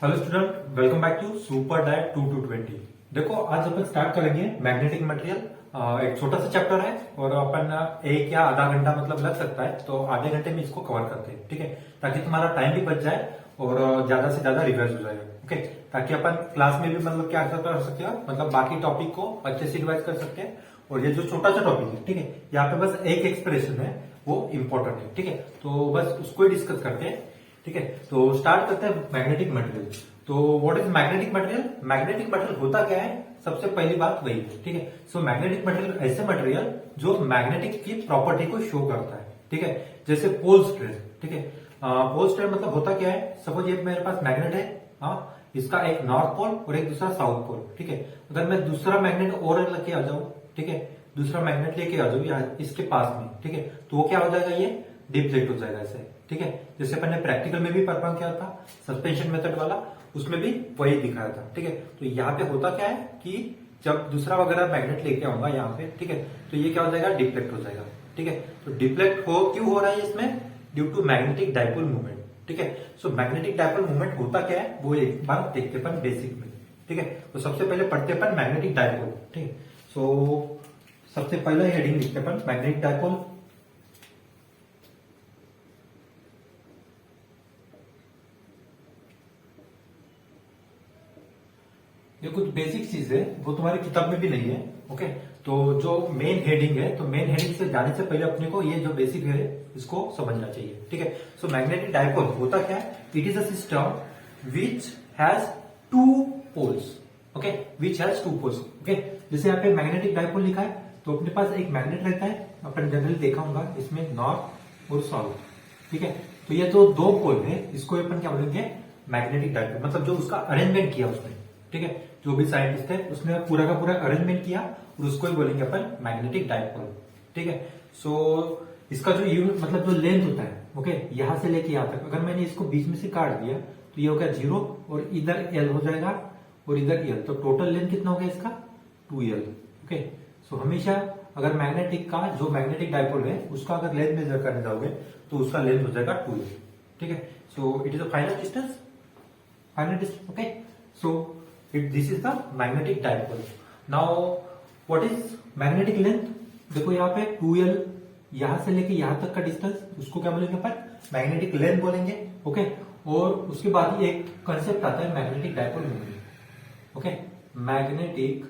Hello student, welcome back to super diet 2 to 20। देखो, आज अपन स्टार्ट करेंगे मैग्नेटिक मटेरियल। एक छोटा सा चैप्टर है और अपन एक या आधा घंटा मतलब लग सकता है, तो आधे घंटे में इसको कवर करते हैं, ठीक है, ताकि तुम्हारा टाइम भी बच जाए और ज्यादा से ज्यादा रिवाइज हो जाएगा। ओके, ताकि अपन क्लास में भी मतलब क्या कर सकते हो, मतलब बाकी टॉपिक को अच्छे से रिवाइज कर सकते हैं। और ये जो छोटा सा टॉपिक है, ठीक है, यहाँ पे बस एक एक्सप्रेशन है, वो इंपॉर्टेंट है, ठीक है, तो बस उसको ही डिस्कस करते हैं। ठीक है, तो स्टार्ट करते हैं मैग्नेटिक मटेरियल। तो what is magnetic material? Magnetic material होता क्या है, सबसे पहली बात वही है, ठीक है। सो मैग्नेटिक मटेरियल ऐसे मटेरियल जो मैग्नेटिक की प्रॉपर्टी को शो करता है, ठीक है, जैसे पोल स्ट्रेन, ठीक है। पोल स्ट्रेन मतलब होता क्या है, सपोज ये मेरे पास मैग्नेट है, इसका एक नॉर्थ पोल और एक दूसरा साउथ पोल, ठीक है। अगर मैं दूसरा मैग्नेट और लेके आ जाऊं, ठीक है, दूसरा मैग्नेट लेके आ जाऊं यहाँ इसके पास में, ठीक है, तो वो क्या हो जाएगा, ये डिफ्लेक्ट हो जाएगा ऐसे, ठीक है। जैसे अपन ने प्रैक्टिकल में भी परफॉर्म किया था सस्पेंशन मेथड वाला, उसमें भी वही दिखाया था, ठीक है। तो यहाँ पे होता क्या है कि जब दूसरा वगैरह मैग्नेट लेके आऊंगा यहाँ पे, ठीक है, तो ये क्या हो जाएगा, डिफ्लेक्ट हो जाएगा, ठीक है। तो डिफ्लेक्ट क्यों हो रहा है इसमें? Due to magnetic dipole movement, ठीक है। सो मैग्नेटिक डाइपोल मूवमेंट होता क्या है, वो एक बार देखते अपन बेसिक में, ठीक है। तो सबसे पहले पढ़ते अपन मैग्नेटिक डाइपोल, ठीक है। सो सबसे पहले हेडिंग लिखते अपन मैग्नेटिक डाइपोल। ये कुछ बेसिक चीज है, वो तुम्हारी किताब में भी नहीं है, ओके। तो जो मेन हेडिंग है, तो मेन हेडिंग से जाने से पहले अपने को ये जो बेसिक है इसको समझना चाहिए, ठीक है। सो मैग्नेटिक डाइपोल होता क्या है? It is a system which has two poles, okay, which has two poles, okay. जैसे यहाँ पे मैग्नेटिक डाइपोल लिखा है, तो अपने पास एक मैग्नेट रहता है, अपन जनरली देखा होगा इसमें नॉर्थ और साउथ, ठीक है। तो ये जो दो पोल है, इसको अपन क्या बोलेंगे, मैग्नेटिक डाइपोल, मतलब जो उसका अरेंजमेंट किया उसने, ठीक है, जो भी साइंटिस्ट है उसने पूरा का पूरा अरेंजमेंट किया और उसको ही बोलेंगे अपन मैग्नेटिक डाइपोल, ठीक है। सो इसका जो यूनिट मतलब जो लेंथ होता है, ओके, यहां से लेके यहां तक, अगर मैंने इसको बीच में से काट दिया तो ये हो गया 0 और इधर एल हो जाएगा और इधर एल, तो टोटल लेंथ कितना हो गया इसका, 2l, ओके। सो हमेशा अगर मैग्नेटिक का जो मैग्नेटिक डाइपोल है उसका अगर लेंथ मेजर करने जाओगे तो उसका लेंथ हो जाएगा 2l, ठीक है। So it is a final distance, okay. So this is the magnetic dipole. Now what is magnetic length? देखो यहाँ पे 2l, यहां से लेके यहां तक का डिस्टेंस, उसको क्या बोलेंगे अपन, मैग्नेटिक लेंथ बोलेंगे, ओके। और उसके बाद एक कंसेप्ट आता है magnetic dipole movement, okay, magnetic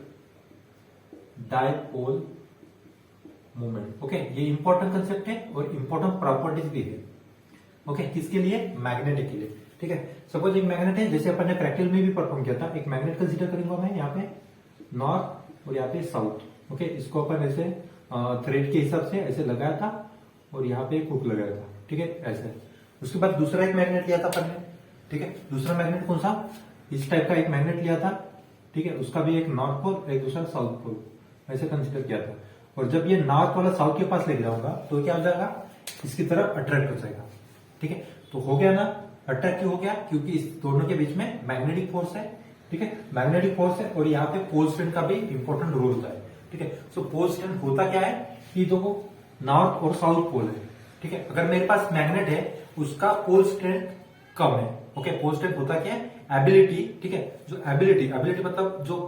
dipole movement, okay. ये इंपॉर्टेंट कंसेप्ट है और इंपॉर्टेंट प्रॉपर्टीज भी है, ओके, किसके लिए, मैग्नेटिक के लिए, ठीक है। सपोज एक मैग्नेट है, जैसे अपन ने प्रैक्टिकल में भी परफॉर्म किया था, एक मैग्नेट कंसीडर करेंगे मैं यहाँ पे नॉर्थ और यहाँ पे साउथ, ओके। इसको अपन ऐसे थ्रेड के हिसाब से ऐसे लगाया था और यहाँ पे एक हुक लगाया था, ठीक है, ऐसे। उसके बाद दूसरा एक मैग्नेट लिया था अपन ने, ठीक है। दूसरा मैग्नेट कौन सा, इस टाइप का एक मैग्नेट लिया था, ठीक है, उसका भी एक नॉर्थ पोल एक दूसरा साउथ पोल ऐसे कंसिडर किया था। और जब ये नॉर्थ वाला साउथ के पास लेके जाऊंगा तो क्या हो जाएगा, इसकी तरफ अट्रैक्ट हो जाएगा, ठीक है। तो हो गया ना, अट्रैक्ट क्यों हो गया, क्योंकि इस दोनों के बीच में मैग्नेटिक फोर्स है, ठीक है, मैग्नेटिक फोर्स है। और यहाँ पे पोल स्ट्रेन का भी इंपॉर्टेंट रोल होता है, ठीक है। सो पोल स्ट्रेन होता क्या है कि दो नॉर्थ और साउथ पोल है, ठीक है। अगर मेरे पास मैग्नेट है, उसका पोल स्ट्रेन कम है, ओके। पोल स्ट्रेन होता क्या है, एबिलिटी, ठीक है, जो एबिलिटी मतलब जो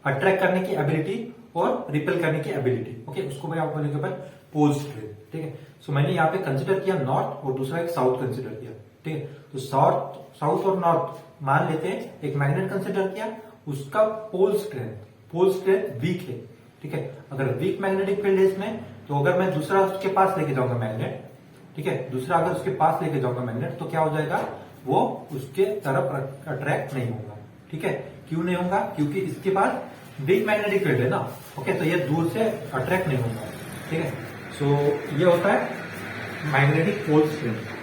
अट्रैक्ट करने की एबिलिटी और रिपेल करने की एबिलिटी, ओके, उसको मैं आपको बोलेंगे पोल स्ट्रेन, ठीक है। सो मैंने यहाँ पे कंसिडर किया नॉर्थ और दूसरा एक साउथ कंसिडर किया, ठीक है। तो साउथ और नॉर्थ मान लेते हैं, एक मैग्नेट कंसिडर किया, उसका पोल स्ट्रेंथ वीक है, ठीक है। अगर वीक मैग्नेटिक फील्ड है इसमें, तो अगर मैं दूसरा उसके पास लेके जाऊंगा मैग्नेट, ठीक है, दूसरा अगर उसके पास लेके जाऊंगा मैग्नेट, तो क्या हो जाएगा, वो उसके तरफ अट्रैक्ट नहीं होगा, ठीक है। क्यों नहीं होगा, क्योंकि इसके पास वीक मैग्नेटिक फील्ड है ना, ओके, तो ये दूर से अट्रैक्ट नहीं होगा, ठीक है। सो ये होता है मैग्नेटिक पोल स्ट्रेंथ,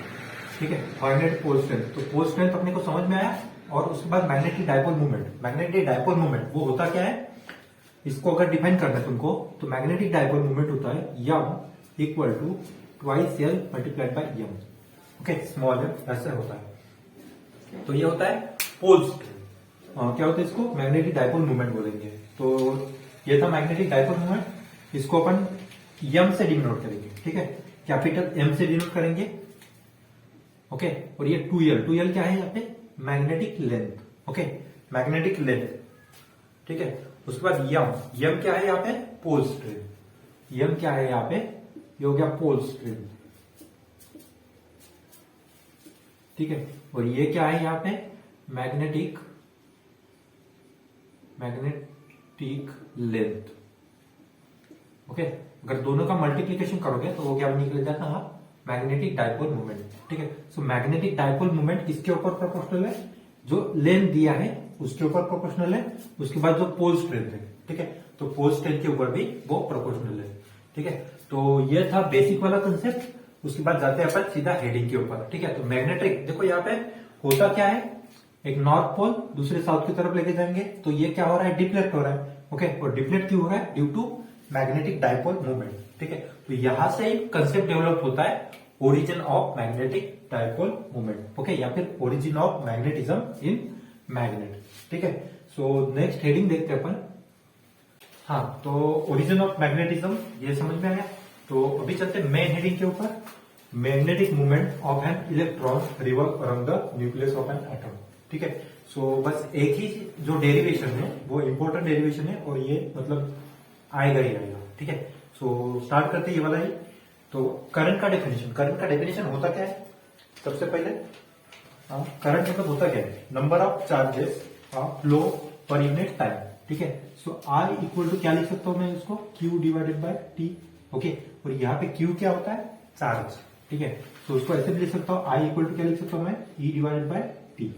ठीक है, मैग्नेटिक पोल स्ट्रेंथ। तो पोल स्ट्रेंथ अपने को समझ में आया। और उसके बाद मैग्नेटिक डाइपोल मूवमेंट वो होता क्या है, इसको अगर डिफाइन करना है तुमको, तो मैग्नेटिक डाइपोल मूवमेंट होता है M equal to twice L multiplied by M, okay, small L ऐसे होता है। तो ये होता है पोल स्ट्रेंथ। क्या होता है, इसको मैग्नेटिक डाइपोल मूवमेंट बोलेंगे। तो ये था मैग्नेटिक डाइपोल मूवमेंट, इसको अपन यम से डिनोट करेंगे, ठीक है, कैपिटल एम से डिनोट करेंगे, ओके। और ये 2l क्या है यहाँ पे, magnetic length, okay, magnetic length, ठीक है। उसके बाद यम, यम क्या है यहाँ पे, पोल स्ट्रेन, यम क्या है यहाँ पे, ये हो गया पोल स्ट्रेन, ठीक है। और ये क्या है यहाँ पे, मैग्नेटिक लेंथ, ओके। अगर दोनों का मल्टीप्लीकेशन करोगे तो वो क्या निकल जाता है, मैग्नेटिक डाइपोल मोमेंट, ठीक है। सो मैग्नेटिक डाइपोल मोमेंट किसके ऊपर प्रोपोर्शनल है, जो लेंथ दिया है उसके ऊपर प्रोपोर्शनल है, उसके बाद जो पोल स्ट्रेंथ है, ठीक है, तो पोल स्ट्रेंथ के ऊपर भी वो प्रोपोर्शनल है, ठीक है। तो ये था बेसिक वाला कंसेप्ट। उसके बाद जाते हैं अपन सीधा हेडिंग के ऊपर, ठीक है। तो मैग्नेटिक, देखो यहाँ पे होता क्या है, एक नॉर्थ पोल दूसरे साउथ की तरफ लेके जाएंगे तो ये क्या हो रहा है, डिफ्लेक्ट हो रहा है, ओके। और डिफ्लेक्ट क्यों हो रहा है, due to magnetic dipole movement, ठीक है। तो यहां से एक कंसेप्ट डेवलप होता है, origin of magnetic dipole movement, okay, या फिर origin of magnetism in magnet, ठीक है। सो नेक्स्ट हेडिंग देखते हैं अपन। हाँ, तो ओरिजिन ऑफ मैग्नेटिज्म ये समझ में आया। तो अभी चलते हैं मेन हेडिंग के ऊपर, magnetic movement of an electron revolve around the nucleus of an atom, ठीक है। सो बस एक ही जो डेरिवेशन है वो इंपॉर्टेंट डेरिवेशन है और ये मतलब आएगा ही आएगा, ठीक है। सो स्टार्ट करते हैं ये वाला ही। तो करंट का डेफिनेशन, करंट का डेफिनेशन होता क्या है, सबसे पहले करंट मतलब होता क्या है, number of charges flow per unit time, ठीक है। सो आई इक्वल टू क्या लिख सकता हूं मैं इसको, Q divided by T, okay. और यहाँ पे क्यू क्या होता है, चार्ज, ठीक है। तो उसको ऐसे भी लिख सकता हूं, आई इक्वल टू क्या लिख सकता हूं मैं, ई डिवाइडेड बाय टी,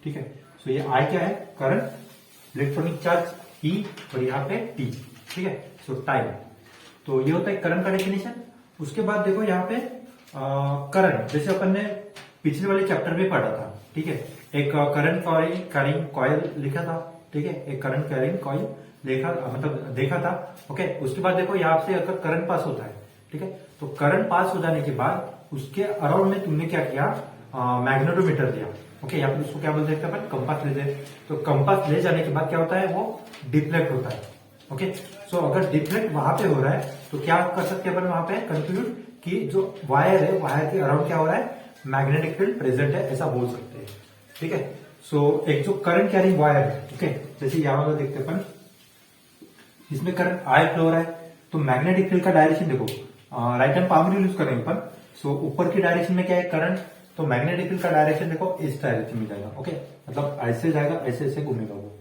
ठीक है। सो ये आई क्या है, करंट, इलेक्ट्रॉनिक चार्ज ई, और यहाँ पे टी, ठीक है। सो टाइम, तो ये होता है करंट का डेफिनेशन। उसके बाद देखो यहाँ पे करंट, जैसे अपन ने पिछले वाले चैप्टर में पढ़ा था, ठीक है। एक करंट कैरिंग कॉइल लिखा था, ठीक है, एक करंट कैरिंग कॉइल लिखा, मतलब देखा था, ओके। उसके बाद देखो यहाँ से अगर करंट पास होता है, ठीक है, तो करंट पास हो जाने के बाद उसके अराउंड में तुमने क्या किया, मैग्नेटोमीटर दिया, ओके, या फिर उसको क्या बोलते हैं अपन, कंपास ले दे। तो कंपास ले जाने के बाद क्या होता है, वो डिफ्लेक्ट होता है, ओके। सो अगर डिफ्लेक्ट वहां पे हो रहा है तो क्या कर सकते हैं अपन वहां पे कंक्लूड कि जो वायर है, वायर के अराउंड क्या हो रहा है, मैग्नेटिक फील्ड प्रेजेंट है, ऐसा बोल सकते हैं, ठीक है। सो एक जो करंट कैरिंग वायर है, ओके, जैसे यहाँ वाला देखते हैं अपन, इसमें करंट आई फ्लो हो रहा है, तो मैग्नेटिक फील्ड का डायरेक्शन देखो, right hand palm rule use करेंगे अपन। सो ऊपर की डायरेक्शन में क्या है, करंट, तो मैग्नेटिक फील्ड का डायरेक्शन देखो इस डायरेक्शन में जाएगा, ओके, मतलब ऐसे जाएगा, ऐसे ऐसे घूमेगा वो,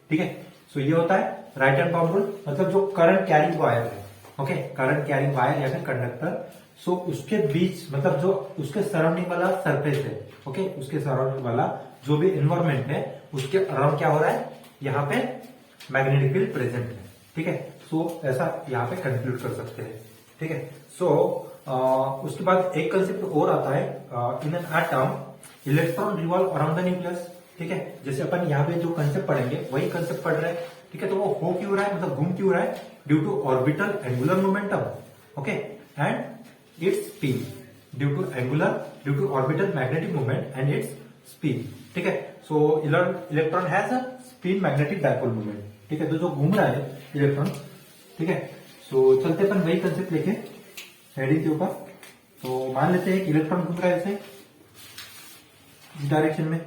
ठीक है। सो ये होता है राइट हैंड पाम रूल, मतलब जो करंट कैरिंग वायर है, ओके, करंट कैरिंग वायर या फिर कंडक्टर, सो उसके बीच, मतलब जो उसके सराउंडिंग वाला सरफेस है, ओके, उसके सराउंडिंग वाला जो भी एनवायरमेंट है उसके अराउंड क्या हो रहा है, यहाँ पे मैग्नेटिक फील्ड प्रेजेंट है, ठीक है। सो ऐसा यहाँ पे कंक्लूड कर सकते हैं, ठीक है। सो उसके बाद एक कंसेप्ट और आता है, in an atom electron revolve around the nucleus, ठीक है। जैसे अपन यहाँ पे जो कंसेप्ट पढ़ेंगे वही कंसेप्ट पढ़ रहे हैं, ठीक है। तो वो हो क्यों रहा है, मतलब घूम क्यों रहा है, due to orbital angular momentum, okay, and its speed, due to orbital magnetic moment and its speed, ठीक है। सो electron has a speed magnetic dipole moment, ठीक है। तो जो घूम रहा है इलेक्ट्रॉन, ठीक है। सो चलते अपन वही कंसेप्ट लेके हेडिंग के ऊपर। तो मान लेते हैं कि इलेक्ट्रॉन घूम रहा है ऐसे इस डायरेक्शन में।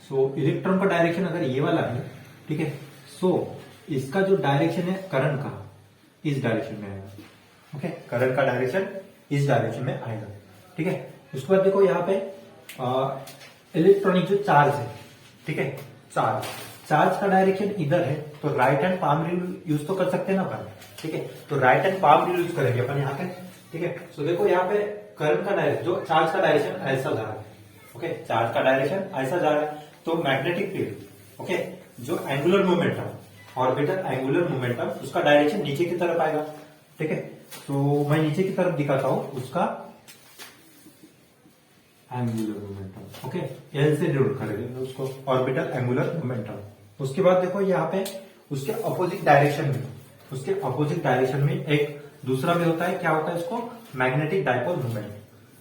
सो इलेक्ट्रॉन का डायरेक्शन अगर ये वाला है, ठीक है, सो इसका जो डायरेक्शन है करंट का, इस डायरेक्शन में आएगा, ओके, करंट का डायरेक्शन इस डायरेक्शन में आएगा, ठीक है। उसके बाद देखो यहाँ पे इलेक्ट्रॉनिक जो चार्ज है, ठीक है, चार्ज का डायरेक्शन इधर है, तो right hand palm rule use तो कर सकते हैं ना अपन, ठीक है। तो right hand palm rule use करेंगे अपन यहाँ पे, ठीक है। सो देखो यहाँ पे करंट का डायरेक्शन, जो चार्ज का डायरेक्शन ऐसा जा रहा है, ओके, चार्ज का डायरेक्शन ऐसा जा रहा है, तो मैग्नेटिक फील्ड, ओके, जो angular momentum, orbital angular momentum, उसका डायरेक्शन नीचे की तरफ आएगा, ठीक है। तो मैं नीचे की तरफ दिखाता हूं उसका एंगुलर मोमेंटम, ओके, एल से डिनोट करेंगे उसको, ऑर्बिटल एंगुलर मोमेंटम। उसके बाद देखो यहाँ पे उसके अपोजिट डायरेक्शन में एक दूसरा भी होता है, क्या होता है इसको, magnetic dipole moment,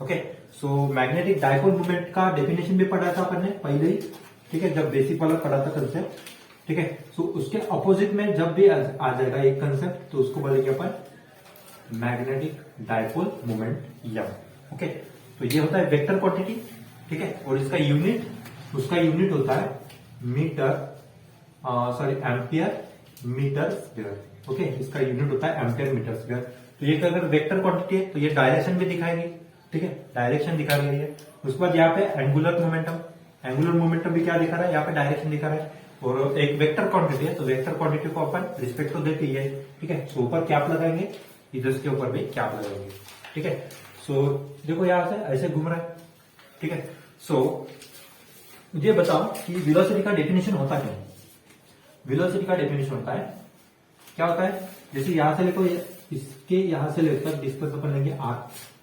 okay. So magnetic dipole moment का डेफिनेशन भी पढ़ा था अपन ने पहले ही, ठीक है, जब बेसिक वाला पढ़ा था कंसेप्ट, ठीक है। सो उसके अपोजिट में जब भी आ जाएगा एक कंसेप्ट तो उसको बोलेंगे अपन मैग्नेटिक डाइपोल मोमेंट, या ओके। तो ये होता है वेक्टर क्वांटिटी, ठीक है, और इसका यूनिट होता है एम्पियर मीटर स्क्वायर। ओके, इसका यूनिट होता है एम्पियर मीटर स्क्वायर। तो ये अगर वेक्टर क्वांटिटी है तो ये डायरेक्शन भी दिखाएगी, ठीक है, डायरेक्शन दिखा रही है। उसके बाद यहाँ पे एंगुलर मोमेंटम भी क्या दिखा रहा है, यहाँ पे डायरेक्शन दिखा रहा है। और एक वेक्टर क्वांटिटी है तो वेक्टर क्वांटिटी को अपन रिस्पेक्ट तो देती है, ठीक है। सो ऊपर कैप लगाएंगे, इधर के ऊपर भी कैप लगाएंगे, ठीक है। सो देखो यहां से ऐसे घूम रहा है, ठीक है। सो मुझे बताओ कि वेलोसिटी का डेफिनेशन होता क्या है। वेलोसिटी का डेफिनेशन होता है, क्या होता है, जैसे यहां से देखो इसके यहां से लेकर डिस्टेंस अपन लेंगे r।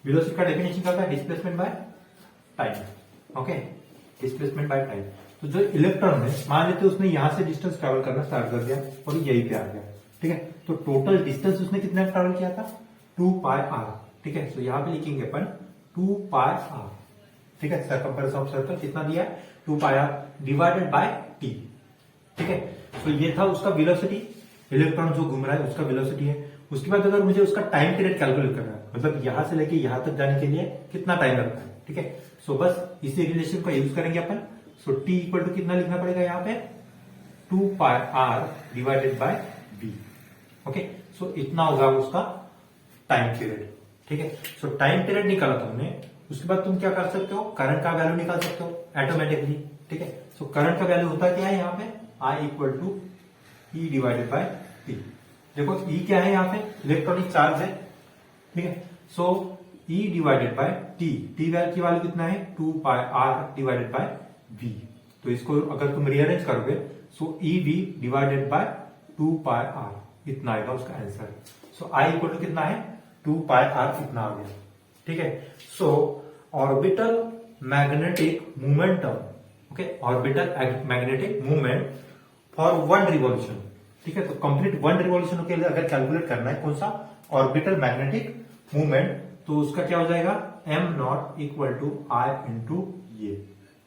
वेलोसिटी का डेफिनेशन क्या होता है, displacement by time. Okay, displacement by time. तो जो इलेक्ट्रॉन है, मान लेते उसने यहां से डिस्टेंस ट्रेवल करना स्टार्ट कर दिया और यहीं पे आ गया, ठीक है। तो टोटल डिस्टेंस उसने कितना ट्रेवल किया था, 2πr, ठीक है। तो यहां पे लिखेंगे अपन 2πr, ठीक है। सर्कमफरेंस ऑफ सर्कल कितना दिया है, 2πr डिवाइडेड बाय t, ठीक है। तो ये था उसका वेलोसिटी, इलेक्ट्रॉन जो घूम रहा है उसका वेलोसिटी है। उसके बाद अगर मुझे उसका टाइम पीरियड कैलकुलेट करना है, मतलब यहां से लेके यहां तक जाने के लिए कितना टाइम लगता है, ठीक है। सो बस इसी रिलेशन का यूज करेंगे अपन। सो t इक्वल टू कितना लिखना पड़ेगा यहाँ पे, 2πr divided by v। Okay, so इतना होगा उसका टाइम पीरियड, ठीक है। सो टाइम पीरियड निकाला तुमने, उसके बाद तुम क्या कर सकते हो, करंट का वैल्यू निकाल सकते हो ऑटोमेटिकली, ठीक है। सो करंट का वैल्यू होता क्या है यहाँ पे, I equal to E divided by T. देखो ई क्या है यहाँ पे, इलेक्ट्रॉनिक चार्ज है, ठीक है। So E divided by T, T value की वैल्यू कितना है, 2πr डिवाइडेड बाय v। तो इसको अगर तुम रीअरेंज करोगे, so E V divided by 2πr, इतना आएगा उसका answer. So I equal to कितना है, 2πr, इतना आ गया, ठीक है। So orbital magnetic momentum, okay, orbital magnetic movement for 1 revolution, ठीक है। तो कंप्लीट 1 रिवॉल्यूशन के लिए अगर कैलकुलेट करना है कौन सा, ऑर्बिटल मैग्नेटिक मूवमेंट, तो उसका क्या हो जाएगा, m not equal to I into ये।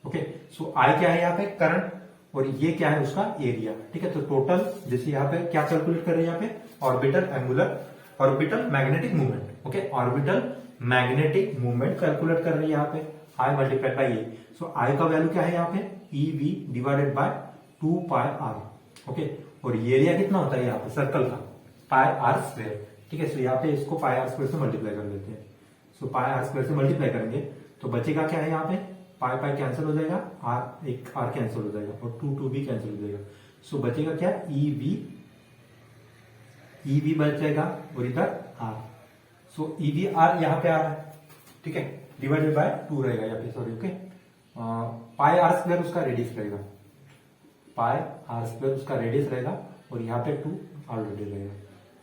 ओके, सो I क्या है यहाँ पे, करंट, और ये क्या है उसका एरिया, ठीक है। तो टोटल जैसे यहाँ पे क्या कैलकुलेट कर रहे हैं, यहाँ पे orbital magnetic movement, okay, orbital magnetic movement calculate कर रही है यहाँ पे, I multiplied by A. So I का वैल्यू क्या है यहाँ पे, ई V divided by 2πr, okay. और ये एरिया कितना होता है यहाँ पे सर्कल का, πr², ठीक है। सो यहाँ पे इसको πr² से मल्टीप्लाई कर लेते हैं। सो πr² से मल्टीप्लाई करेंगे तो बचेगा क्या है यहाँ पे, पाई कैंसिल हो जाएगा, r एक r कैंसिल हो जाएगा और 2 भी कैंसिल हो जाएगा। सो बचेगा क्या, ई वी बच जाएगा और इधर r। So E we r यहाँ पे आ रहा है, ठीक है, डिवाइडेड बाय 2 रहेगा यहाँ पे, सॉरी, ओके। πr² उसका रेडियस रहेगा, πr² उसका रेडियस रहेगा और यहाँ पे 2 ऑलरेडी रहेगा,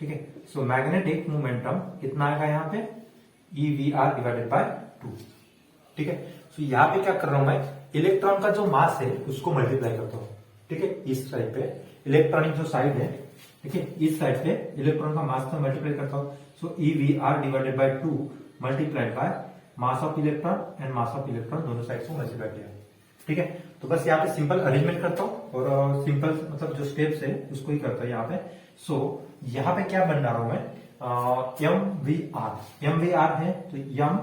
ठीक है। सो मैग्नेटिक मोमेंटम कितना आएगा यहाँ पे, EVR डिवाइडेड बाय 2, ठीक है। सो यहाँ पे क्या कर रहा हूं मैं, इलेक्ट्रॉन का जो मास है उसको मल्टीप्लाई करता हूँ, ठीक है। इस साइड पे इलेक्ट्रॉनिक जो साइड है, ठीक है, इस साइड पे इलेक्ट्रॉन का मास को मल्टीप्लाई करता हूँ। सो EVR divided by 2 multiplied by mass of electron and mass of electron, दोनों साइड को मल्टीप्लाई किया, ठीक है। तो बस यहाँ पे सिंपल अरेंजमेंट करता हूँ और सिंपल मतलब जो स्टेप्स है उसको ही करता हूँ यहाँ पे। सो यहाँ पे क्या बन रहा हूं मैं, एम वी आर है तो एम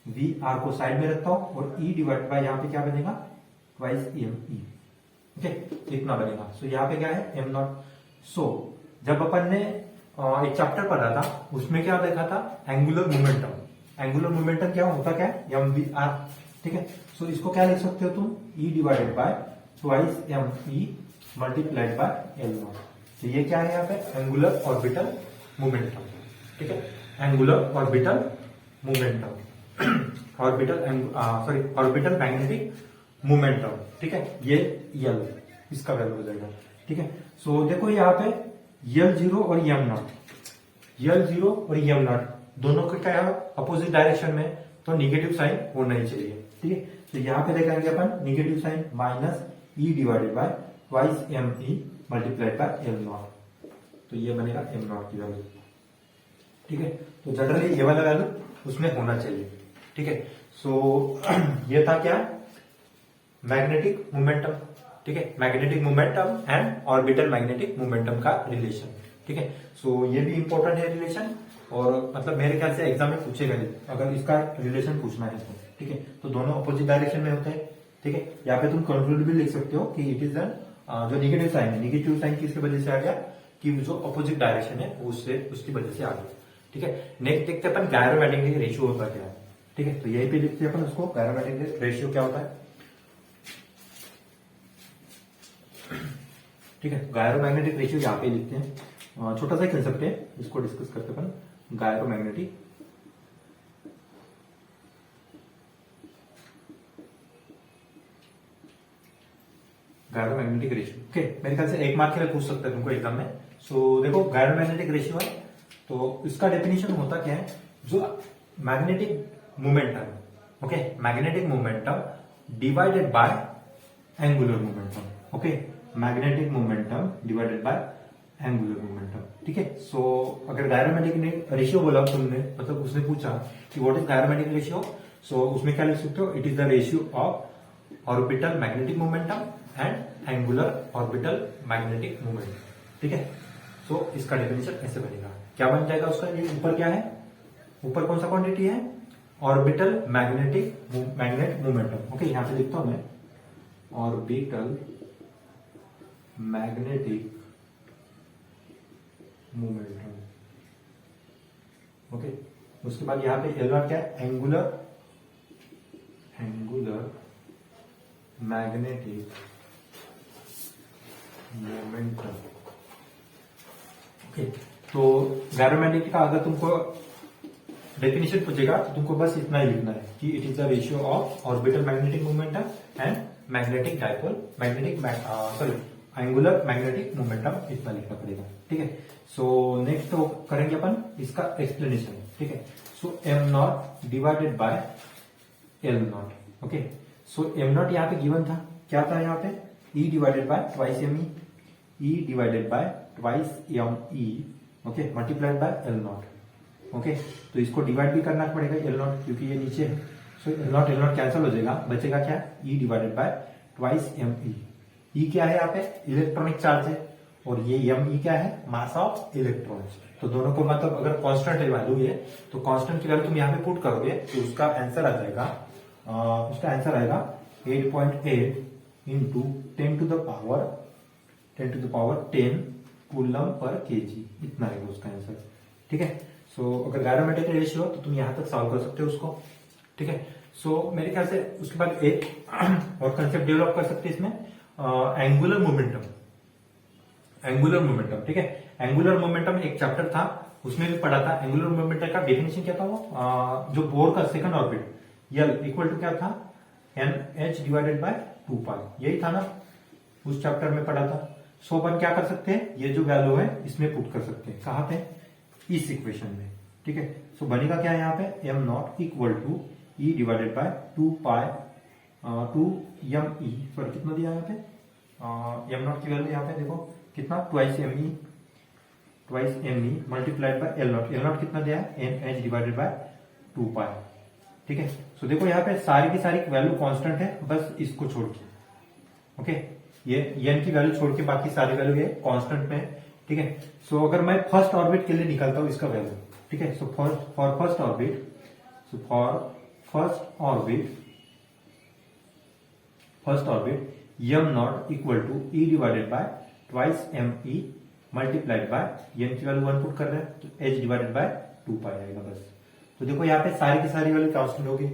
वी आर को साइड में रखता हूं और ई डिवाइड बाय यहाँ पे क्या बनेगा, ट्वाइस एम ई, ओके, इतना बनेगा। सो यहाँ पे क्या है, एम नॉट। सो जब अपन ने एक चैप्टर पढ़ा था उसमें क्या देखा था, एंगुलर मोमेंटम। एंगुलर मोमेंटम क्या होता, क्या है, एम वी आर, ठीक है। सो इसको क्या लिख सकते हो तुम, E divided by twice M E multiplied by L naught. तो ये क्या है यहाँ पे, एंगुलर ऑर्बिटल मोमेंटम, ठीक है, angular orbital momentum, orbital magnetic momentum, ठीक है। ये यल, इसका वैल्यू हो जाएगा, ठीक है। सो देखो यहाँ पे L0 और M0, L0 और M0 दोनों का क्या है, अपोजिट डायरेक्शन में, तो निगेटिव साइन होना ही चाहिए, ठीक है। तो यहाँ पे देखेंगे अपन negative sign, minus E divided by twice M E multiplied by L naught, तो ये बनेगा एम नॉट की वैल्यू, ठीक है। तो जनरली ये वाला वैल्यू उसमें होना चाहिए, ठीक है। सो ये था क्या, मैग्नेटिक मोमेंटम, ठीक है, magnetic momentum and orbital magnetic momentum का रिलेशन, ठीक है। सो ये भी इंपॉर्टेंट है रिलेशन, और मतलब मेरे ख्याल से एग्जाम में पूछेगा अगर इसका रिलेशन पूछना है तो। ठीक है, तो दोनों अपोजिट डायरेक्शन में होते हैं। ठीक है, यहाँ पे तुम कंक्लूड भी लिख सकते हो कि इट इज एन, जो निगेटिव साइन है, निगेटिव साइन किसकी वजह से आ गया कि जो अपोजिट डायरेक्शन है उससे उसकी वजह से आ गया। ठीक है, नेक्स्ट देखते हैं अपन गायरोमैग्नेटिक रेशियो होता क्या है। ठीक है, तो यही पे लिखते हैं अपन उसको, गायरोमैग्नेटिक रेशियो क्या होता है। ठीक है, गायरोमैग्नेटिक रेशियो यहाँ पे लिखते हैं, छोटा सा कंसेप्ट है, इसको डिस्कस करते अपन। गायरोमैग्नेटिक गायरोमैग्नेटिक रेशियो, ओके, मेरे ख्याल से 1 मार्क के लिए पूछ सकते हैं तुमको एग्जाम में। सो देखो, गायरोमैग्नेटिक रेशियो है, तो इसका डेफिनेशन होता क्या है, जो magnetic momentum, okay, magnetic momentum divided by angular momentum, okay, magnetic momentum divided by angular momentum. ठीक है, सो अगर गायरोमैग्नेटिक रेशियो बोला तुमने, मतलब उसने पूछा कि व्हाट इज गायरोमैग्नेटिक रेशियो, सो उसमें क्या लिख सकते हो, it is the ratio of orbital magnetic momentum and angular orbital magnetic moment. ठीक है, सो इसका डेफिनेशन ऐसे बनेगा, क्या बन जाएगा उसका, ये ऊपर क्या है, ऊपर कौन सा क्वांटिटी है, ऑर्बिटल मैग्नेट मोमेंटम। ओके, यहां पे लिखता हूं मैं, ऑर्बिटल मैग्नेटिक मोमेंटम। ओके, उसके बाद यहां पे एल नॉट क्या है, एंगुलर मैग्नेटिक मोमेंटम। ओके, तो गायरोमैग्नेटिक का अगर तुमको डेफिनेशन पूछेगा तो तुमको बस इतना ही लिखना है कि it is the ratio of orbital magnetic momentum and magnetic dipole angular magnetic momentum, इतना लिखना पड़ेगा। ठीक है, सो नेक्स्ट तो करेंगे अपन इसका एक्सप्लेनेशन। ठीक है, so M naught divided by L naught. Okay, so M naught यहाँ पे गिवन था, क्या था यहाँ पे, E divided by twice M E divided by twice M E, okay, multiplied by L naught. Okay, तो इसको डिवाइड भी करना पड़ेगा एल नॉट, क्योंकि ये नीचे है। सो एल नॉट कैंसिल हो जाएगा, बचेगा क्या, E divided by twice M E. E क्या है यहाँ पे, इलेक्ट्रॉनिक चार्ज है, और ये एम ई क्या है, मास ऑफ इलेक्ट्रॉन्स। तो दोनों को मतलब अगर कांस्टेंट वैल्यू है तो कांस्टेंट की वैल्यू तुम यहाँ पे पुट करोगे तो उसका आंसर आ जाएगा, उसका आंसर आएगा 8.8 into 10 to the power 10 coulomb per KG, इतना रहेगा उसका आंसर। ठीक है, सो अगर गायरोमैग्नेटिक रेशियो तो तुम यहां तक सॉल्व कर सकते हो उसको। ठीक है, सो मेरे ख्याल से उसके बाद एक और कंसेप्ट डेवलप कर सकते हैं इसमें, एंगुलर मोमेंटम। ठीक है, एंगुलर मोमेंटम एक चैप्टर था, उसमें भी पढ़ा था। एंगुलर मोमेंटम का डेफिनेशन क्या था, वो जो बोर का सेकंड ऑर्बिट यल इक्वल टू क्या था, N H divided by 2 pi, यही था ना, उस चैप्टर में पढ़ा था। सो अपन क्या कर सकते हैं, ये जो वैल्यू है इसमें पुट कर सकते हैं, कहां पे, इस इक्वेशन में। ठीक है, सो बनेगा क्या यहाँ पे, M not equal to E divided by 2 pi 2 M E, sorry कितना दिया यहाँ पे, एम नॉट की वैल्यू यहाँ पे देखो कितना, twice M E multiplied by L not कितना दिया है, N H divided by 2 pi. ठीक है, सो देखो यहाँ पे सारी की सारी वैल्यू कांस्टेंट है, बस इसको छोड़ के। ओके, ये एन की वैल्यू छोड़ के बाकी सारी वैल्यू ये कांस्टेंट में है। ठीक है, सो अगर मैं फर्स्ट ऑर्बिट के लिए निकालता हूं इसका वैल्यू, ठीक है, so for first orbit M not equal to E divided by twice M E multiplied by N की वैल्यू 1 पुट कर रहे हैं तो एच डिवाइडेड बाय 2 पाई आएगा बस। तो देखो यहाँ पे सारी की सारी वैल्यू कांस्टेंट होगी।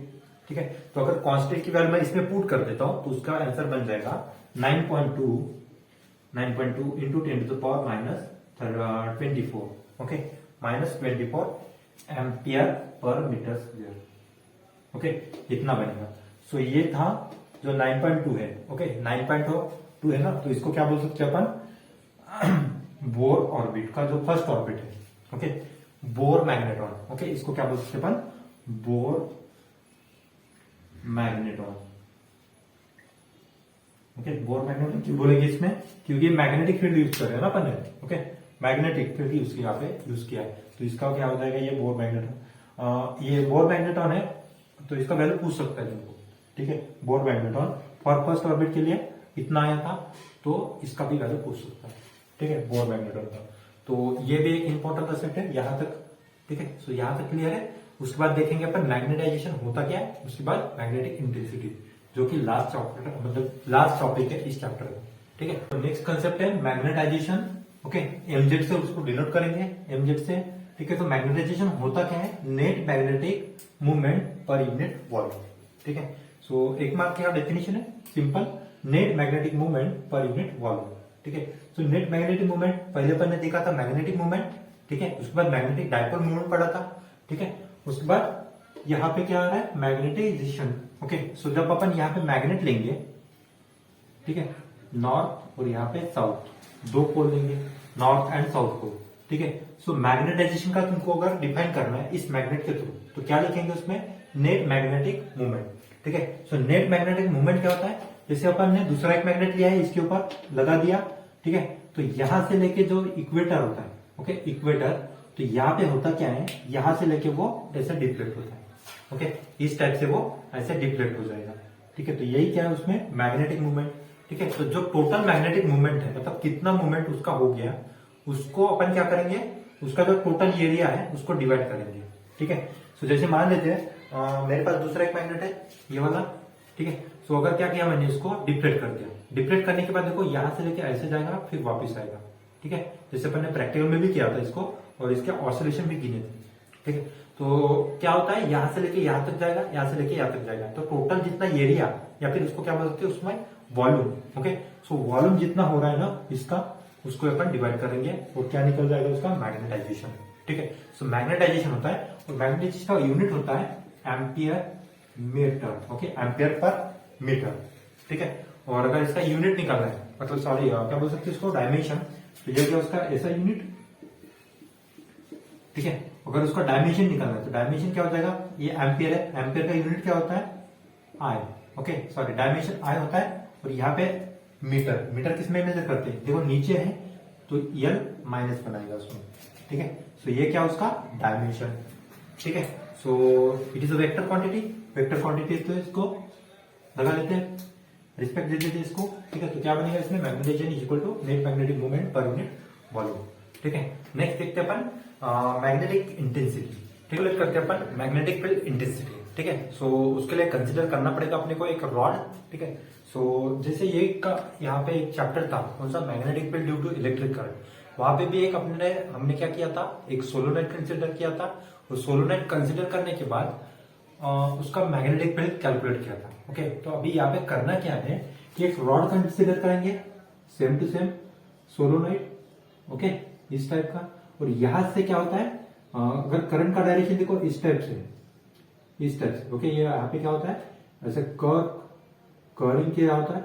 ठीक है, तो अगर कांस्टेंट की वैल्यू मैं इसमें पुट कर देता हूं तो उसका आंसर बन जाएगा 9.2 into 10 to the power minus 24, okay, minus 24 ampere per metre square. Okay, इतना बनेगा। सो ये था जो 9.2 है, ओके, 9.2 है ना, तो इसको क्या बोल सकते हैं अपन, बोर ऑर्बिट का जो फर्स्ट ऑर्बिट है, ओके, बोर मैग्नेटॉन। ओके, इसको क्या बोल सकते हैं अपन, Bohr magneton. Okay, Bohr magneton क्यों बोलेंगे इसमें, क्योंकि मैग्नेटिक फील्ड यूज कर रहे हैं ना अपन ने। ओके, मैग्नेटिक फील्ड यहाँ पे यूज किया है, तो इसका क्या हो जाएगा, ये बोर मैग्नेटॉन। ये बोर मैग्नेटॉन है तो इसका वैल्यू पूछ सकता है तुमको। ठीक है, bore magneton for first orbit के लिए इतना आया था, तो इसका भी वैल्यू पूछ सकता है। ठीक है, बोर मैग्नेटॉन का। तो ये भी एक इंपॉर्टेंट कंसेप्ट है यहां तक। ठीक है, सो यहां तक क्लियर है। उसके बाद देखेंगे अपन मैग्नेटाइजेशन होता क्या है, उसके बाद मैग्नेटिक इंटेंसिटी, जो कि लास्ट चैप्टर मतलब लास्ट टॉपिक है इस चैप्टर में। ठीक है, तो नेक्स्ट कंसेप्ट है मैग्नेटाइजेशन। ओके, एमजेड से उसको डिनोट करेंगे, एमजेड से। ठीक है, तो मैग्नेटाइजेशन होता क्या है, net magnetic movement per unit volume. ठीक है, सो एक मार्क का डेफिनेशन है simple, net magnetic movement per unit volume. ठीक है, सो नेट मैग्नेटिक मूवमेंट पहले अपन ने देखा था मैग्नेटिक मूवमेंट। ठीक है, उसके बाद मैग्नेटिक डायपोल मूवमेंट पढ़ा था। ठीक है, उसके बाद यहाँ पे क्या आ रहा है, मैग्नेटाइजेशन। ओके, सो जब अपन यहाँ पे मैग्नेट लेंगे, ठीक है, नॉर्थ और यहाँ पे साउथ, दो पोल लेंगे, नॉर्थ एंड साउथ पोल। ठीक है, सो मैग्नेटाइजेशन का तुमको अगर डिफाइन करना है इस मैग्नेट के थ्रू, तो क्या लिखेंगे उसमें, नेट मैग्नेटिक मूवमेंट। ठीक है, सो नेट मैग्नेटिक मूवमेंट क्या होता है, जैसे अपन ने दूसरा एक मैग्नेट लिया है, इसके ऊपर लगा दिया। ठीक है, तो यहां से लेके जो इक्वेटर होता है, ओके, इक्वेटर, तो यहाँ पे होता क्या है, यहां से लेके वो ऐसे डिफ्लेक्ट होता है। ओके, इस टाइप से वो ऐसे डिफ्लेक्ट हो जाएगा। ठीक है, तो यही क्या है उसमें मैग्नेटिक मूवमेंट। ठीक है, तो जो टोटल मैग्नेटिक मूवमेंट है, मतलब कितना मूवमेंट उसका हो गया, उसको अपन क्या करेंगे, उसका जो टोटल एरिया है उसको डिवाइड करेंगे। ठीक है, सो जैसे मान लेते हैं मेरे पास दूसरा एक मैग्नेट है, ये वाला। ठीक है, सो अगर क्या किया मैंने, इसको डिफ्लेक्ट कर दिया, डिफ्लेक्ट करने के बाद देखो यहां से लेके ऐसे जाएगा, फिर वापस आएगा। ठीक है, जैसे अपन ने प्रैक्टिकल में भी किया था इसको, और इसके ऑसिलेशन भी गिने थे। ठीक है, तो क्या होता है, यहां से लेके यहां तक जाएगा, यहां से लेके यहां तक जाएगा, तो टोटल जितना एरिया, या फिर उसको क्या बोलते हैं उसमें, वॉल्यूम। ओके, सो वॉल्यूम जितना हो रहा है ना इसका, उसको अपन डिवाइड करेंगे, और क्या निकल जाएगा उसका, मैग्नेटाइजेशन। ठीक है, सो मैग्नेटाइजेशन होता है, और मैग्नेटाइजेशन का यूनिट होता है ampere metre. Okay, ampere per metre. ठीक है, और अगर इसका यूनिट निकालना है, मतलब सॉरी क्या बोल सकते हैं इसको, डायमेंशन, तो ये क्या उसका ऐसा यूनिट। ठीक है, अगर उसका डायमेंशन निकालना है तो डायमेंशन क्या हो जाएगा, ये एम्पियर है, एम्पियर का यूनिट क्या होता है, आई। ओके, सॉरी, डायमेंशन आई होता है, और यहाँ पे मीटर, मीटर किस में मेजर करते हैं, देखो नीचे है तो यल माइनस बनाएगा उसमें। ठीक है, सो ये क्या उसका डायमेंशन। ठीक है, so it is a vector quantity, vector quantity, तो इसको लगा लेते हैं, रिस्पेक्ट दे देते हैं इसको। ठीक है, तो क्या बनेगा इसमें, magnetization is equal to net magnetic movement per unit volume. ठीक है, नेक्स्ट देखते हैं अपन मैग्नेटिक इंटेंसिटी। ठीक है, करते हैं अपन मैग्नेटिक फील्ड इंटेंसिटी। ठीक है, सो उसके लिए कंसिडर करना पड़ेगा अपने को एक रॉड। ठीक है, सो जैसे ये का यहाँ पे एक चैप्टर था कौन सा, magnetic field due to electric current, वहां पे भी एक हमने क्या किया था, एक सोलोनाइट कंसिडर किया था, और सोलोनाइट कंसिडर करने के बाद उसका मैग्नेटिक फील्ड कैलकुलेट किया था। ओके, तो अभी यहाँ पे करना क्या है कि एक रॉड कंसिडर करेंगे, same to same solenoid. Okay, इस टाइप का, और यहां से क्या होता है, अगर करंट का डायरेक्शन देखो इस टाइप से, इस टाइप से। ओके, ये यहाँ पे क्या होता है, ऐसे कर्विंग किया होता है,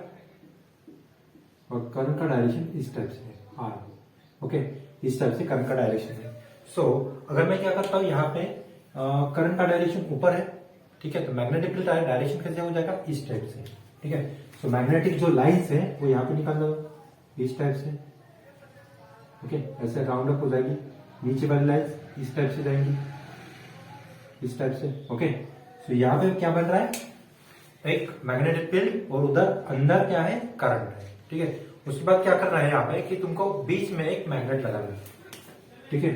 और करंट का डायरेक्शन इस टाइप से आर। ओके, इस टाइप से करंट का डायरेक्शन है। सो अगर मैं क्या करता हूं, यहाँ पे करंट का डायरेक्शन ऊपर है। ठीक है, तो मैग्नेटिक फील्ड डायरेक्शन कैसे हो जाएगा, इस टाइप से। ठीक है, सो मैग्नेटिक जो लाइंस है वो यहाँ पे निकाल दो, इस टाइप से। ओके, ऐसे राउंड अप हो जाएगी, नीचे वाली लाइंस इस टाइप से जाएंगी, इस टाइप से। ओके, सो यहाँ पे क्या बन रहा है, एक मैग्नेटिक फील्ड, और उधर अंदर क्या है, करंट है। ठीक है, उसके बाद क्या करना है यहाँ पे कि तुमको बीच में एक मैग्नेट लगाना है। ठीक है,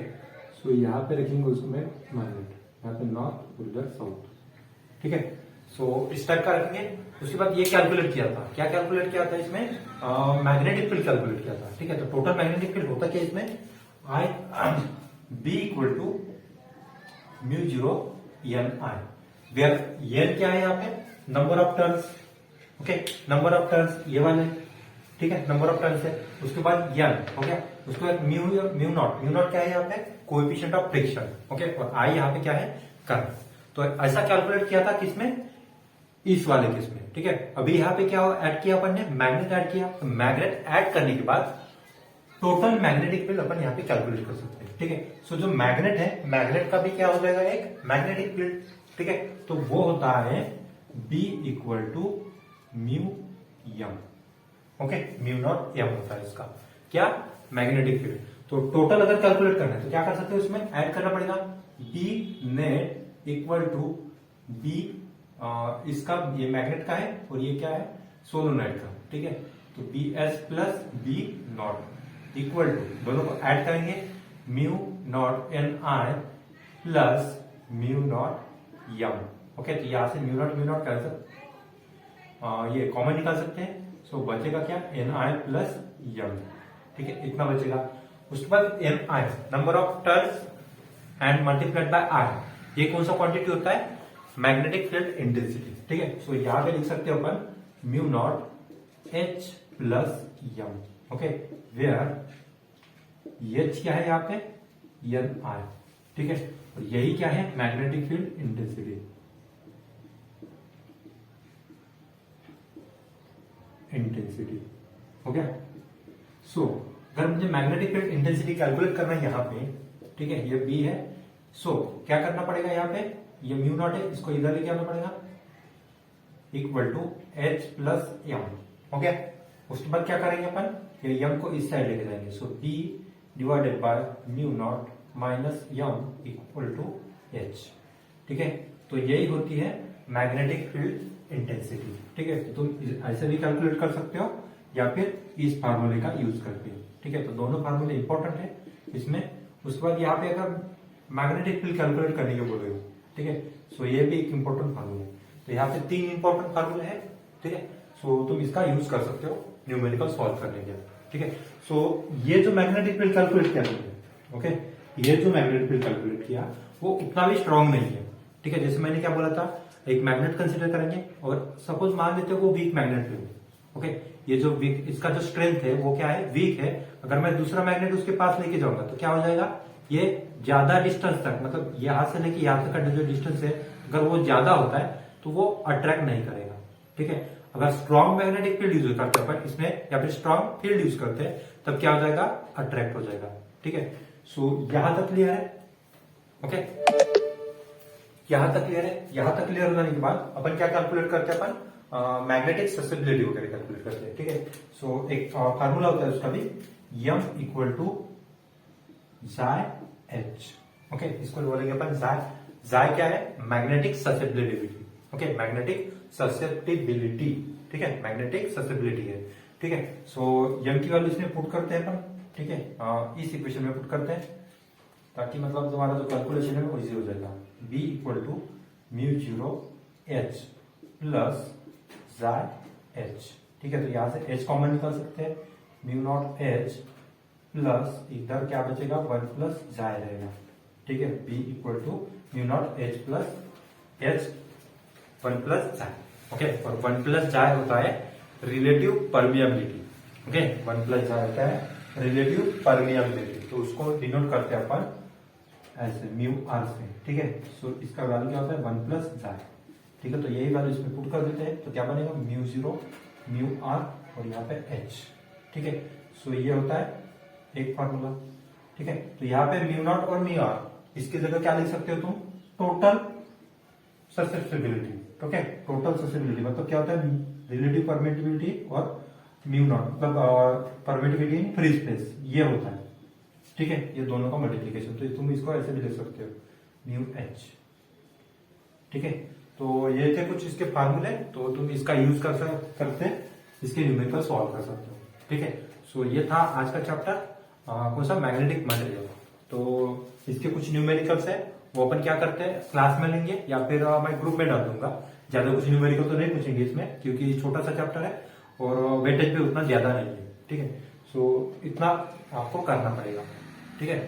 सो यहाँ पे रखेंगे उसमें मैग्नेट, यहाँ पे नॉर्थ, उधर साउथ। ठीक है, सो इस टाइप का रखेंगे। उसके बाद ये कैलकुलेट किया था, क्या कैलकुलेट किया था इसमें, मैग्नेटिक फील्ड कैलकुलेट किया था। ठीक है, तो टोटल मैग्नेटिक फील्ड होता क्या इसमें, I B equal to mu zero N I, where N क्या है यहाँ पे, number of turns. Okay, number of turns ये वाले। ठीक है, नंबर ऑफ टर्न्स है। उसके बाद एन हो गया, उसके बाद म्यू नॉट क्या है यहाँ पे, कोएफिशिएंट ऑफ फ्रिक्शन। ओके, और आई यहाँ पे क्या है, करंट। तो ऐसा कैलकुलेट किया था किसमें, इस वाले केस में। ठीक है, अभी यहाँ पे क्या ऐड किया अपन ने, मैग्नेट ऐड किया, तो मैग्नेट ऐड करने के बाद टोटल मैग्नेटिक फील्ड अपन यहाँ पे कैलकुलेट कर सकते हैं। ठीक है, सो जो मैग्नेट है, मैग्नेट का भी क्या हो जाएगा, एक मैग्नेटिक फील्ड। ठीक है, तो वो होता है B equal to mu M. Okay, mu not M होता है इसका क्या, मैग्नेटिक फील्ड। तो टोटल अगर कैलकुलेट करना है तो क्या कर सकते हो, इसमें ऐड करना पड़ेगा, B net equal to B, इसका ये मैग्नेट का है, और ये क्या है, सोलोनाइट का। ठीक है, तो B S plus B not equal to, दोनों को ऐड करेंगे, mu not N I plus mu not M. Okay, तो यहां से म्यू नॉट कैंसिल, ये कॉमन निकाल सकते हैं। सो बचेगा क्या, एन आई प्लस यम। ठीक है, इतना बचेगा। उसके बाद N I number of turns and multiplied by R, ये कौन सा क्वांटिटी होता है, मैग्नेटिक फील्ड इंटेंसिटी। ठीक है, सो यहां पे लिख सकते हो अपन mu not H plus M. Okay, where H क्या है यहाँ पे, एन आई। ठीक है, और यही क्या है, मैग्नेटिक फील्ड इंटेंसिटी। हो गया। सो अगर मुझे मैग्नेटिक फील्ड इंटेंसिटी कैलकुलेट करना है यहाँ पे, ठीक है, ये बी है। सो क्या करना पड़ेगा, यहाँ पे ये म्यू नॉट है, इसको इधर लेके आना पड़ेगा, equal to H plus M. हो गया। उसके बाद क्या करेंगे अपन, ये एम को इस साइड लेके जाएंगे। So B divided by mu naught minus M equal to H. ठीक है, तो यही होती है मैग्नेटिक फील्ड इंटेंसिटी। ठीक है, तो तुम ऐसे भी कैलकुलेट कर सकते हो या फिर इस फार्मूले का यूज करके। ठीक है, तो दोनों फार्मूले इंपॉर्टेंट है इसमें। उसके बाद यहाँ पे अगर मैग्नेटिक फील्ड कैलकुलेट करने के बोले हो, ठीक है, सो ये भी एक इंपॉर्टेंट फार्मूला है। तो यहाँ पे 3 इंपॉर्टेंट फार्मूले हैं। ठीक है, सो तुम इसका यूज कर सकते हो न्यूमेरिकल सॉल्व करने के। ठीक है, सो ये जो मैग्नेटिक फील्ड कैलकुलेट किया तुमने, ओके, ये जो मैग्नेटिक फील्ड कैलकुलेट किया वो उतना भी स्ट्रांग नहीं है। ठीक है, जैसे मैंने क्या बोला था, एक मैग्नेट कंसिडर करेंगे और सपोज मान लेते हो वो वीक मैग्नेट है। ओके, ये जो वीक, इसका जो स्ट्रेंथ है वो क्या है, वीक है। अगर मैं दूसरा मैग्नेट उसके पास लेके जाऊंगा तो क्या हो जाएगा, ये ज्यादा डिस्टेंस तक, मतलब यहां से लेके यहां तक का जो डिस्टेंस है, अगर वो ज्यादा होता है तो वो अट्रैक्ट नहीं करेगा। ठीक है, अगर स्ट्रॉन्ग मैग्नेटिक फील्ड यूज करते हैं अपन इसमें, या फिर स्ट्रॉन्ग फील्ड यूज करते हैं, तब क्या हो जाएगा, अट्रैक्ट हो जाएगा। ठीक है, सो यहां तक क्लियर है। ओके, यहां तक क्लियर है। यहां तक क्लियर होने के बाद अपन क्या कैलकुलेट करते हैं, अपन मैग्नेटिक ससेसिबिलिटी वगैरह कैलकुलेट करते हैं। ठीक है, सो एक फार्मूला होता है उसका भी, M equal to chi H. Okay, इसको बोलेंगे अपन जाय। जाय क्या है, magnetic susceptibility. Okay, magnetic susceptibility. ठीक है, मैग्नेटिक ससेसिबिलिटी है। ठीक है, सो यम की वैल्यू इसमें पुट करते हैं अपन। ठीक है, इस इक्वेशन में पुट करते हैं ताकि मतलब तुम्हारा जो कैलकुलेशन है वो इजी हो जाएगा। B equal to mu zero H plus chi H. ठीक है, तो यहां से एच कॉमन निकाल सकते हैं, म्यू नॉट एच प्लस इधर क्या बचेगा, 1 प्लस जाय रहेगा। ठीक है, B equal to mu not H plus H 1 plus chi. Okay, और 1 प्लस जाय होता है रिलेटिव परमिएबिलिटी। ओके, 1 प्लस जाय होता है रिलेटिव परमिएबिलिटी, तो उसको डिनोट करते हैं अपन ऐसे म्यू आर से। ठीक है, सो इसका वैल्यू क्या होता है, 1 प्लस जाय। ठीक है, तो यही वैल्यू इसमें पुट कर देते हैं, तो क्या बनेगा, म्यू जीरो म्यू आर और यहाँ पे एच। ठीक है, सो ये होता है एक फार्मूला। ठीक है, तो यहाँ पे म्यू नॉट और म्यू आर, इसकी जगह क्या लिख सकते हो तुम, total susceptibility. Okay, total susceptibility मतलब क्या होता है, रिलेटिव परमिटिविटी और म्यू नॉट मतलब परमिटिविटी इन फ्री स्पेस, ये होता है। ठीक है, ये दोनों का मल्टीप्लीकेशन, तो तुम इसको ऐसे भी लिख सकते हो, म्यू एच। ठीक है, तो ये थे कुछ इसके फार्मूले, तो तुम इसका यूज करते इसके न्यूमेरिकल सॉल्व कर सकते हो। ठीक है, सो ये था आज का चैप्टर, कौन सा, मैग्नेटिक मटेरियल। तो इसके कुछ न्यूमेरिकल्स है, वो अपन क्या करते हैं क्लास में लेंगे या फिर मैं ग्रुप में डाल दूंगा। ज्यादा कुछ न्यूमेरिकल तो नहीं पूछेंगे इसमें, क्योंकि छोटा सा चैप्टर है और वेटेज भी उतना ज्यादा नहीं है। ठीक है, सो इतना आपको करना पड़ेगा। ठीक है,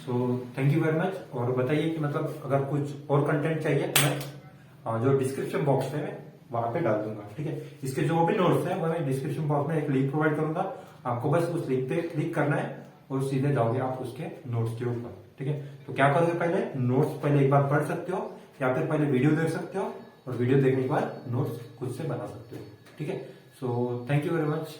so thank you very much. और बताइए कि मतलब अगर कुछ और कंटेंट चाहिए तो मैं जो डिस्क्रिप्शन बॉक्स में वहां पे डाल दूंगा। ठीक है, इसके जो भी नोट्स है वो मैं डिस्क्रिप्शन बॉक्स में एक लिंक प्रोवाइड करूंगा, आपको बस उस लिंक पे क्लिक करना है और सीधे जाओगे आप उसके नोट्स के ऊपर। ठीक है, तो क्या करोगे, पहले नोट्स पहले एक बार पढ़ सकते हो या फिर पहले वीडियो देख सकते हो और वीडियो देखने के बाद नोट्स खुद से बना सकते हो। ठीक है, so thank you very much.